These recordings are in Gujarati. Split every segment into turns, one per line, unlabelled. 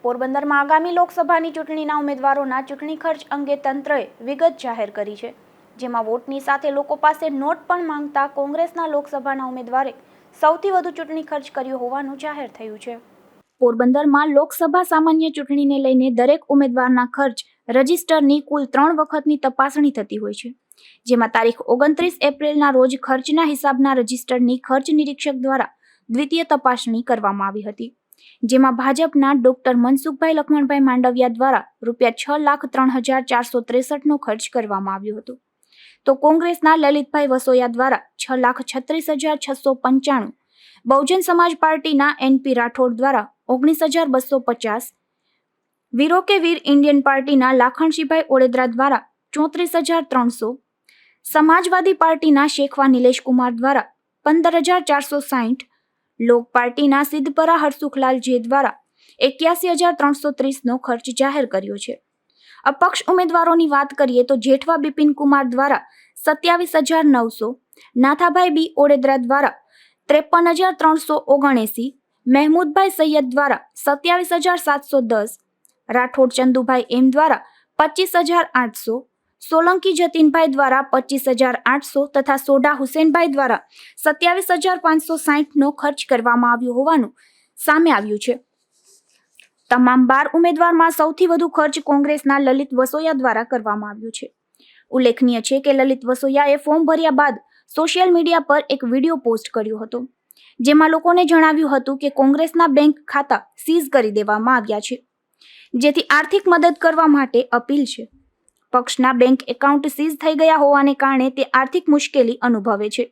પોરબંદરમાં આગામી લોકસભાની ચૂંટણીના ઉમેદવારોના ચૂંટણી ખર્ચ અંગે તંત્રએ વિગત જાહેર કરી છે, જેમાં વોટની સાથે લોકો પાસે નોટ પણ માંગતા કોંગ્રેસના લોકસભાના ઉમેદવારે સૌથી વધુ ચૂંટણી ખર્ચ કર્યો હોવાનું જાહેર થયું છે. પોરબંદરમાં લોકસભા સામાન્ય ચૂંટણીને લઈને દરેક ઉમેદવારના ખર્ચ રજિસ્ટરની કુલ 3 વખતની તપાસણી થતી હોય છે, જેમાં તારીખ 29 એપ્રિલના રોજ ખર્ચના હિસાબના રજિસ્ટરની ખર્ચ નિરીક્ષક દ્વારા દ્વિતીય તપાસણી કરવામાં આવી હતી, જેમાં ભાજપના ડોક્ટર મનસુખભાઈ લખમણભાઈ માંડવિયા દ્વારા ₹6,03,463નો ખર્ચ કરવામાં આવ્યો હતો, તો કોંગ્રેસના લલિતભાઈ વસોયા દ્વારા ₹6,36,695, બહુજન સમાજ પાર્ટીના NP રાઠોડ દ્વારા ₹19,250, વીરો કે વીર ઇન્ડિયન પાર્ટીના લાખણશીભાઈ ઓળેદરા દ્વારા ₹34,300, સમાજવાદી પાર્ટીના શેખવા નિલેશકુમાર દ્વારા ₹15,460, લોક પાર્ટીના સિદ્ધપરા હરસુખલાલ જે દ્વારા ₹81,330નો ખર્ચ જાહેર કર્યો છે. અપક્ષ ઉમેદવારોની વાત કરીએ તો જેઠવા બિપિનકુમાર દ્વારા ₹27,900, નાથાભાઈ બી ઓળેદરા દ્વારા ₹53,379, મહેમૂદભાઈ સૈયદ દ્વારા ₹27,710, રાઠોડ ચંદુભાઈ એમ દ્વારા ₹25,800, સોલંકી જતીનભાઈ દ્વારા ₹25,800 તથા સોઢા હુસેનભાઈ દ્વારા ₹27,560નો ખર્ચ કરવામાં આવ્યો હોવાનું સામે આવ્યું છે. તમામ 12 ઉમેદવારમાં સૌથી વધુ ખર્ચ કોંગ્રેસના લલિત વસોયા દ્વારા કરવામાં આવ્યો છે. ઉલ્લેખનીય છે કે લલિત વસોયાએ ફોર્મ ભર્યા બાદ સોશિયલ મીડિયા પર એક વિડીયો પોસ્ટ કર્યો હતો, જેમાં લોકોને જણાવ્યું હતું કે કોંગ્રેસના બેંક ખાતા સીઝ કરી દેવામાં આવ્યા છે, જેથી આર્થિક મદદ કરવા માટે અપીલ છે. પક્ષના બેંક એકાઉન્ટ સીઝ થઈ ગયા હોવાને કારણે તે આર્થિક મુશ્કેલી અનુભવે છે,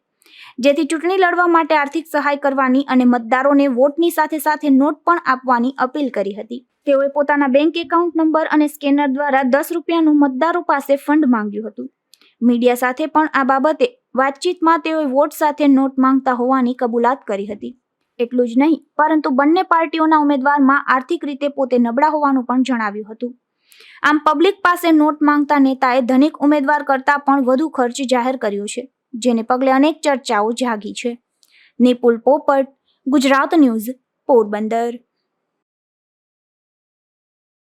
જેથી ચૂંટણી લડવા માટે આર્થિક સહાય કરવાની અને મતદારોને વોટની સાથે સાથે નોટ પણ આપવાની અપીલ કરી હતી. તેઓએ પોતાના બેંક એકાઉન્ટ નંબર અને સ્કેનર દ્વારા ₹10નું મતદારો પાસે ફંડ માંગ્યું હતું. મીડિયા સાથે પણ આ બાબતે વાતચીતમાં તેઓએ વોટ સાથે નોટ માંગતા હોવાની કબૂલાત કરી હતી. એટલું જ નહીં, પરંતુ બંને પાર્ટીઓના ઉમેદવારમાં આર્થિક રીતે પોતે નબળા હોવાનું પણ જણાવ્યું હતું. આમ પબ્લિક પાસે નોટ માંગતા નેતાએ ધનિક ઉમેદવાર કરતાં પણ વધુ ખર્ચ જાહેર કર્યો છે, જેને પગલે અનેક ચર્ચાઓ જાગી છે. નિપુલ પોપટ, ગુજરાત ન્યૂઝ, પોરબંદર.